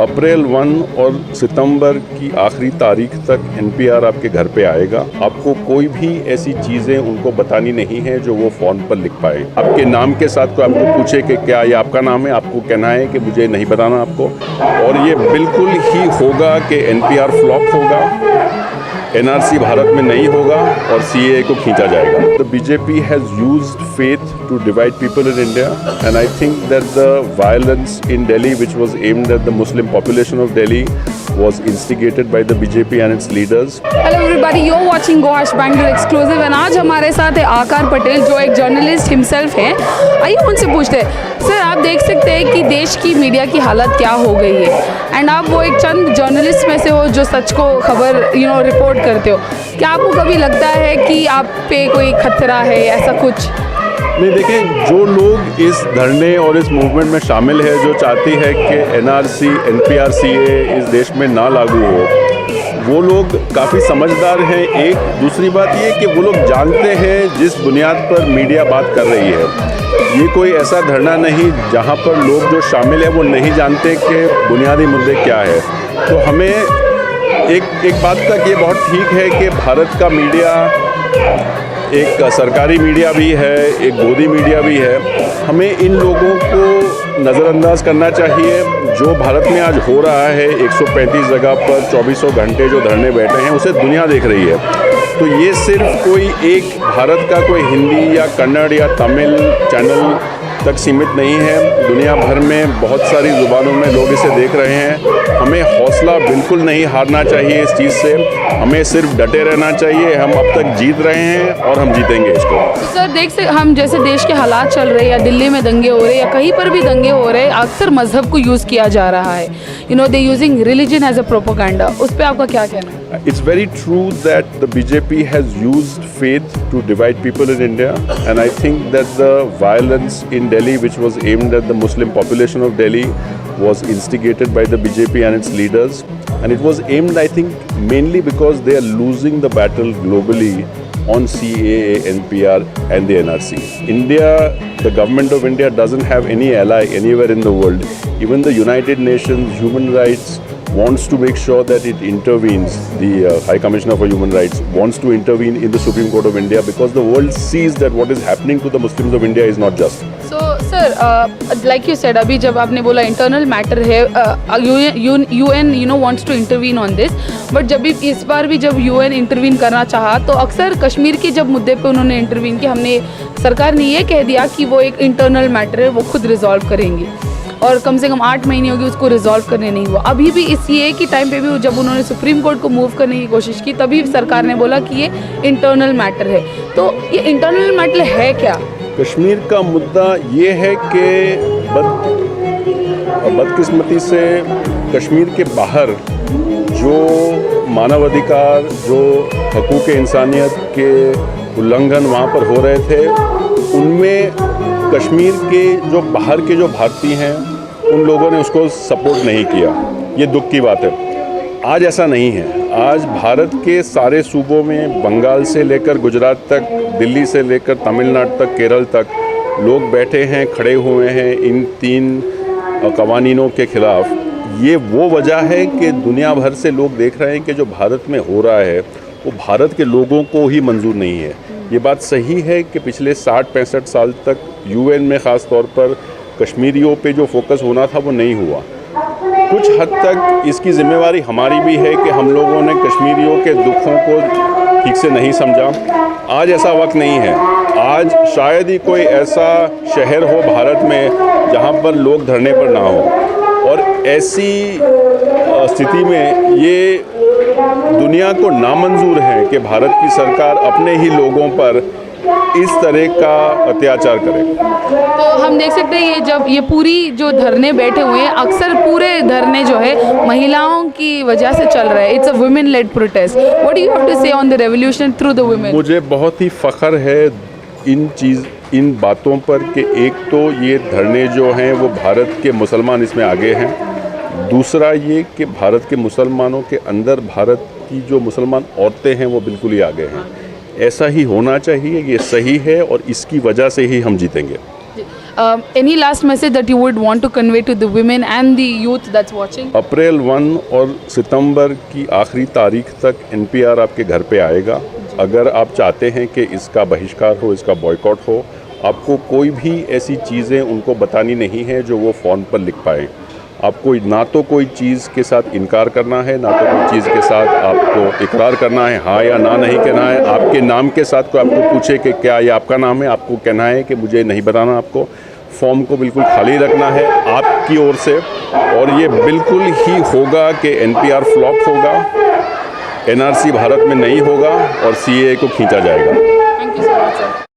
अप्रैल 1 और सितंबर की आखिरी तारीख तक एनपीआर आपके घर पे आएगा। आपको कोई भी ऐसी चीज़ें उनको बतानी नहीं है जो वो फ़ोन पर लिख पाए। आपके नाम के साथ कोई आपको पूछे कि क्या ये आपका नाम है, आपको कहना है कि मुझे नहीं बताना आपको। और ये बिल्कुल ही होगा कि एनपीआर फ्लॉप होगा, एनआरसी भारत में नहीं होगा और सीएए को खींचा जाएगा। The BJP has used faith to divide people in India and I think that the violence in Delhi which was aimed at the Muslim population of Delhi was instigated by the BJP and its leaders. Hello everybody, you're watching Gohash Bangalore Exclusive and आज हमारे साथ है आकार पटेल जो एक journalist himself है। आइए उनसे पूछते हैं, सर आप देख सकते हैं कि देश की मीडिया की हालत क्या हो गई है एंड आप वो एक चंद जर्नलिस्ट में से हो जो सच को खबर रिपोर्ट करते हो। क्या आपको कभी लगता है कि आप पे कोई खतरा है ऐसा कुछ? नहीं, देखें, जो लोग इस धरने और इस मूवमेंट में शामिल है, जो चाहती है कि एनआरसी एनपीआर सीए इस देश में ना लागू हो, वो लोग काफ़ी समझदार हैं। एक दूसरी बात ये कि वो लोग जानते हैं जिस बुनियाद पर मीडिया बात कर रही है। ये कोई ऐसा धरना नहीं जहाँ पर लोग जो शामिल है वो नहीं जानते कि बुनियादी मुद्दे क्या है। तो हमें एक बात तक ये बहुत ठीक है कि भारत का मीडिया एक सरकारी मीडिया भी है, एक गोदी मीडिया भी है। हमें इन लोगों को नज़रअंदाज करना चाहिए। जो भारत में आज हो रहा है, 135 जगह पर 2400 घंटे जो धरने बैठे हैं, उसे दुनिया देख रही है। तो ये सिर्फ कोई एक भारत का कोई हिंदी या कन्नड़ या तमिल चैनल तक सीमित नहीं है। दुनिया भर में बहुत सारी ज़ुबानों में लोग इसे देख रहे हैं। हमें हौसला बिल्कुल नहीं हारना चाहिए इस चीज़ से। हमें सिर्फ डटे रहना चाहिए। हम अब तक जीत रहे हैं और हम जीतेंगे इसको। सर हम जैसे देश के हालात चल रहे हैं या दिल्ली में दंगे हो रहे हैं या कहीं पर भी दंगे हो रहे हैं, अक्सर मजहब को यूज़ किया जा रहा है। They using religion as a propaganda. उस पर आपका क्या कहना है? It's very true that the BJP has used faith to divide people in India, and I think that the violence in Delhi, which was aimed at the Muslim population of Delhi, was instigated by the BJP and its leaders, and it was aimed, I think, mainly because they are losing the battle globally on CAA, NPR and the NRC. The government of India doesn't have any ally anywhere in the world. Even the United Nations Human Rights wants to make sure that it intervenes. The High Commissioner for Human Rights wants to intervene in the Supreme Court of India because the world sees that what is happening to the Muslims of India is not just. So, sir, like you said, अभी जब आपने बोला internal matter है, UN wants to intervene on this, but जब भी इस बार भी जब UN इंटरवीन करना चाहा तो अक्सर कश्मीर के जब मुद्दे पे उन्होंने इंटरवीन किया, सरकार ने ये कह दिया कि वो एक इंटरनल मैटर है, वो खुद रिजॉल्व करेंगे और कम से कम 8 महीने हो गए उसको रिजॉल्व करने नहीं हुआ। अभी भी इस ये की टाइम पे भी जब उन्होंने सुप्रीम कोर्ट को मूव करने की कोशिश की तभी सरकार ने बोला कि ये इंटरनल मैटर है। तो ये इंटरनल मैटर है क्या? कश्मीर का मुद्दा ये है कि बदकिस्मती से कश्मीर के बाहर जो मानवाधिकार, जो हकूक़ इंसानियत के उल्लंघन वहाँ पर हो रहे थे, उनमें कश्मीर के जो बाहर के जो भारतीय हैं उन लोगों ने उसको सपोर्ट नहीं किया। ये दुख की बात है। आज ऐसा नहीं है। आज भारत के सारे सूबों में, बंगाल से लेकर गुजरात तक, दिल्ली से लेकर तमिलनाडु तक, केरल तक लोग बैठे हैं, खड़े हुए हैं इन 3 कवानीनों के ख़िलाफ़। ये वो वजह है कि दुनिया भर से लोग देख रहे हैं कि जो भारत में हो रहा है वो भारत के लोगों को ही मंजूर नहीं है। ये बात सही है कि पिछले 60-65 साल तक UN में ख़ास तौर पर कश्मीरियों पे जो फोकस होना था वो नहीं हुआ। कुछ हद तक इसकी ज़िम्मेवारी हमारी भी है कि हम लोगों ने कश्मीरियों के दुखों को ठीक से नहीं समझा। आज ऐसा वक्त नहीं है। आज शायद ही कोई ऐसा शहर हो भारत में जहाँ पर लोग धरने पर ना हो, और ऐसी स्थिति में ये दुनिया को नामंजूर है कि भारत की सरकार अपने ही लोगों पर इस तरह का अत्याचार करे। तो हम देख सकते हैं ये जब ये पूरी जो धरने बैठे हुए हैं, अक्सर पूरे धरने जो है महिलाओं की वजह से चल रहा है। It's a women led protest. What do you have to say on the revolution through the women? मुझे बहुत ही फ़ख्र है इन बातों पर कि एक तो ये धरने जो हैं वो भारत के मुसलमान इसमें आगे हैं। दूसरा ये कि भारत के मुसलमानों के अंदर भारत की जो मुसलमान औरतें हैं वो बिल्कुल ही आगे हैं। ऐसा ही होना चाहिए, ये सही है और इसकी वजह से ही हम जीतेंगे। Any last message that you would want to convey to the women and the youth that's watching? अप्रैल 1 और सितंबर की आखिरी तारीख तक NPR आपके घर पे आएगा। अगर आप चाहते हैं कि इसका बहिष्कार हो, इसका बॉयकॉट हो, आपको कोई भी ऐसी चीज़ें उनको बतानी नहीं है जो वो फ़ोन पर लिख पाएँ। आपको ना तो कोई चीज़ के साथ इनकार करना है, ना तो कोई चीज़ के साथ आपको इकरार करना है, हाँ या ना नहीं कहना है। आपके नाम के साथ कोई आपको पूछे कि क्या ये आपका नाम है, आपको कहना है कि मुझे नहीं बताना। आपको फॉर्म को बिल्कुल खाली रखना है आपकी ओर से, और ये बिल्कुल ही होगा कि NPR फ्लॉप होगा, NRC भारत में नहीं होगा और CAA को खींचा जाएगा। Thank you so much, sir.